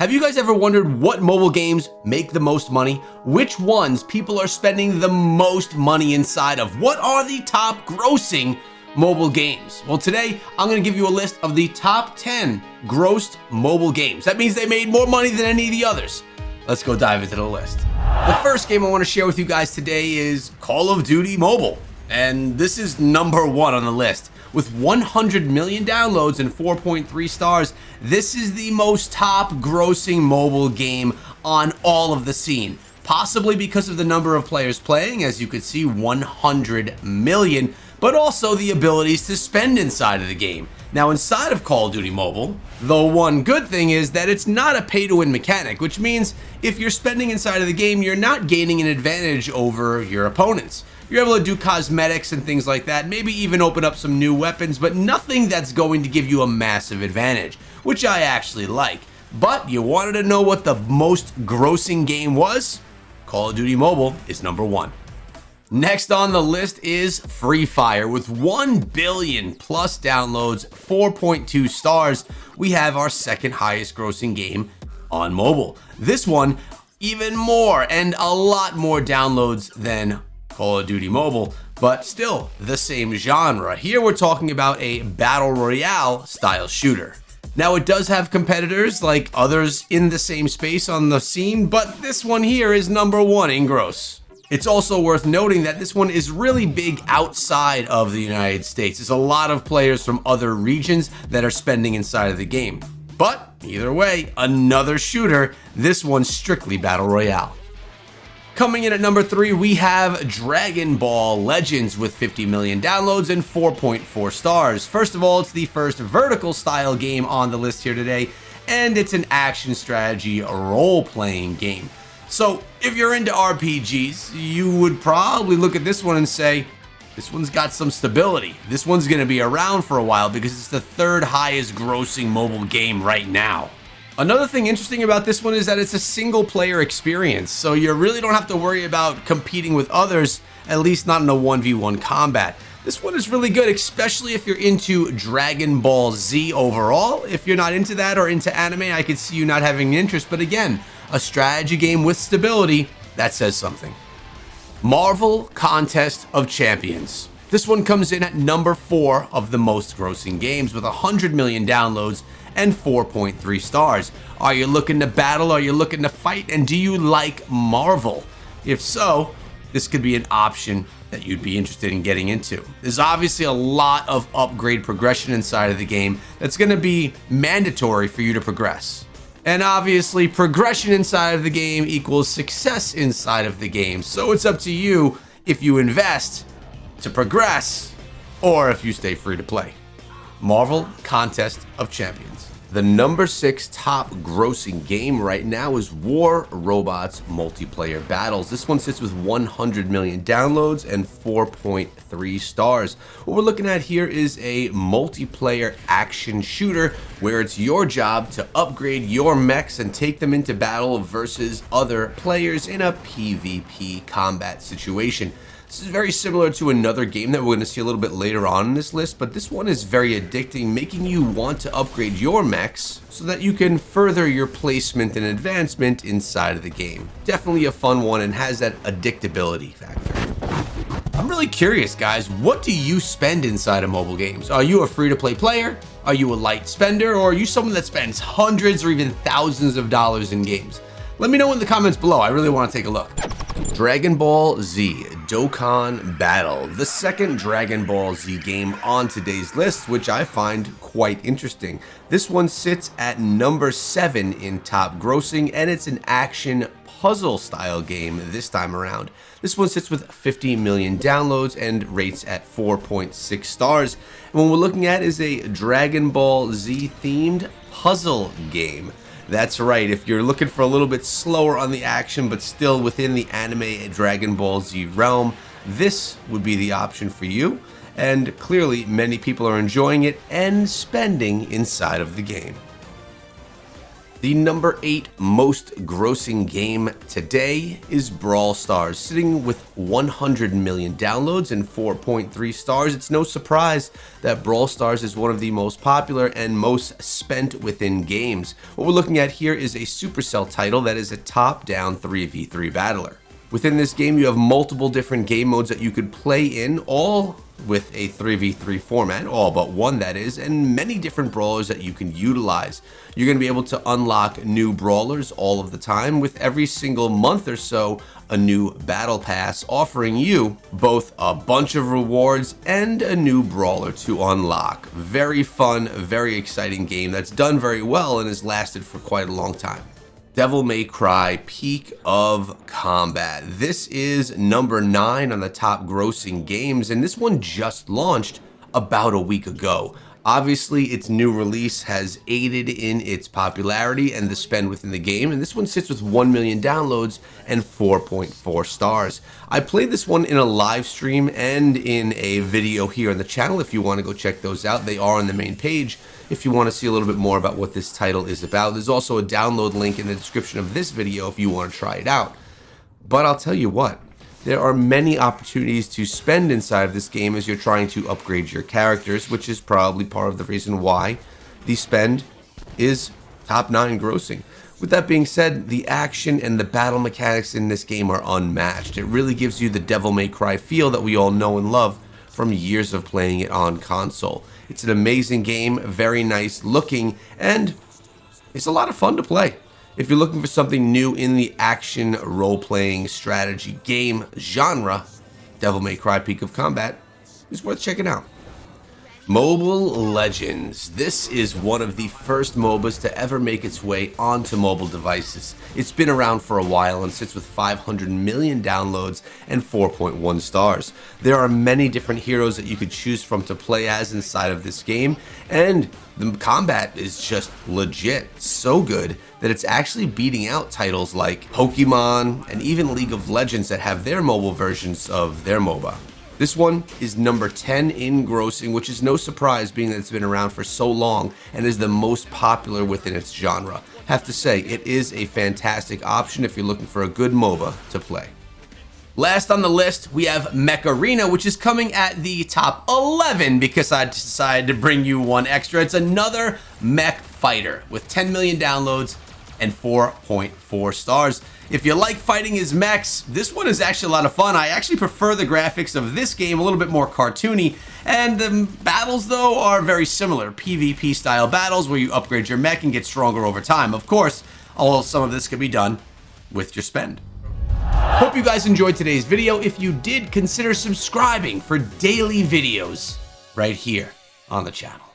Have you guys ever wondered what mobile games make the most money? Which ones people are spending the most money inside of? What are the top grossing mobile games? Well, today I'm going to give you a list of the top 10 grossed mobile games. That means they made more money than any of the others. Let's go dive into the list. The first game I want to share with you guys today is Call of Duty Mobile. And this is number one on the list. With 100 million downloads and 4.3 stars, this is the most top grossing mobile game on all of the scene. Possibly because of the number of players playing, as you could see, 100 million, but also the abilities to spend inside of the game. Now, inside of Call of Duty Mobile, the one good thing is that it's not a pay-to-win mechanic, which means if you're spending inside of the game, you're not gaining an advantage over your opponents. You're able to do cosmetics and things like that, maybe even open up some new weapons, but nothing that's going to give you a massive advantage, which I actually like. But you wanted to know what the most grossing game was? Call of Duty Mobile is number one. Next on the list is Free Fire. With 1 billion plus downloads, 4.2 stars, we have our second highest grossing game on mobile. This one, even more and a lot more downloads than Call of Duty Mobile, but still the same genre. Here we're talking about a battle royale style shooter. Now, it does have competitors like others in the same space on the scene, but this one here is number one in gross. It's also worth noting that this one is really big outside of the United States. There's a lot of players from other regions that are spending inside of the game. But either way, another shooter, this one's strictly battle royale. Coming in at number 3, we have Dragon Ball Legends with 50 million downloads and 4.4 stars. First of all, it's the first vertical style game on the list here today, and it's an action strategy role-playing game. So if you're into RPGs, you would probably look at this one and say, this one's got some stability. This one's going to be around for a while because it's the third highest grossing mobile game right now. Another thing interesting about this one is that it's a single player experience, so you really don't have to worry about competing with others, at least not in a 1v1 combat. This one is really good, especially if you're into Dragon Ball Z overall. If you're not into that or into anime, I could see you not having an interest, but again, a strategy game with stability, that says something. Marvel Contest of Champions. This one comes in at number 4 of the most grossing games with 100 million downloads and 4.3 stars. Are you looking to battle? Are you looking to fight? And do you like Marvel? If so, this could be an option that you'd be interested in getting into. There's obviously a lot of upgrade progression inside of the game that's going to be mandatory for you to progress. And obviously, progression inside of the game equals success inside of the game. So it's up to you if you invest to progress or if you stay free to play. Marvel Contest of Champions. The number 6 top grossing game right now is War Robots Multiplayer Battles. This one sits with 100 million downloads and 4.3 stars. What we're looking at here is a multiplayer action shooter where it's your job to upgrade your mechs and take them into battle versus other players in a PvP combat situation. This is very similar to another game that we're going to see a little bit later on in this list, but this one is very addicting, making you want to upgrade your mechs so that you can further your placement and advancement inside of the game. Definitely a fun one and has that addictability factor. I'm really curious, guys, what do you spend inside of mobile games? Are you a free-to-play player? Are you a light spender? Or are you someone that spends hundreds or even thousands of dollars in games? Let me know in the comments below. I really want to take a look. Dragon Ball Z Dokan Battle, the second Dragon Ball Z game on today's list, which I find quite interesting. This one sits at number 7 in top grossing, and it's an action puzzle style game this time around. This one sits with 50 million downloads and rates at 4.6 stars. And what we're looking at is a Dragon Ball Z themed puzzle game. That's right, if you're looking for a little bit slower on the action but still within the anime Dragon Ball Z realm, this would be the option for you. And clearly many people are enjoying it and spending inside of the game. The number 8 most grossing game today is Brawl Stars, sitting with 100 million downloads and 4.3 stars. It's no surprise that Brawl Stars is one of the most popular and most spent within games. What we're looking at here is a Supercell title that is a top-down 3v3 battler. Within this game, you have multiple different game modes that you could play in, all with a 3v3 format, all but one that is, and many different brawlers that you can utilize. You're going to be able to unlock new brawlers all of the time, with every single month or so a new battle pass offering you both a bunch of rewards and a new brawler to unlock. Very fun, very exciting game that's done very well and has lasted for quite a long time. Devil May Cry Peak of Combat. This is number 9 on the top grossing games, and this one just launched about a week ago. Obviously, its new release has aided in its popularity and the spend within the game, and this one sits with 1 million downloads and 4.4 stars. I played this one in a live stream and in a video here on the channel. If you want to go check those out, they are on the main page. If you want to see a little bit more about what this title is about, there's also a download link in the description of this video if you want to try it out. But I'll tell you what, there are many opportunities to spend inside of this game as you're trying to upgrade your characters, which is probably part of the reason why the spend is top 9 grossing. With that being said, the action and the battle mechanics in this game are unmatched. It really gives you the Devil May Cry feel that we all know and love from years of playing it on console. It's an amazing game, very nice looking, and it's a lot of fun to play. If you're looking for something new in the action role-playing strategy game genre, Devil May Cry Peak of Combat is worth checking out. Mobile Legends. This is one of the first MOBAs to ever make its way onto mobile devices. It's been around for a while and sits with 500 million downloads and 4.1 stars. There are many different heroes that you could choose from to play as inside of this game, and the combat is just legit so good that it's actually beating out titles like Pokemon and even League of Legends that have their mobile versions of their MOBA. This one is number 10 in grossing, which is no surprise being that it's been around for so long and is the most popular within its genre. Have to say, it is a fantastic option if you're looking for a good MOBA to play. Last on the list, we have Mech Arina, which is coming at the top 11 because I decided to bring you one extra. It's another mech fighter with 10 million downloads and 4.4 stars. If you like fighting as mechs, this one is actually a lot of fun. I actually prefer the graphics of this game, a little bit more cartoony, and the battles, though, are very similar. PvP style battles where you upgrade your mech and get stronger over time. Of course, some of this can be done with your spend. Hope you guys enjoyed today's video. If you did, consider subscribing for daily videos right here on the channel.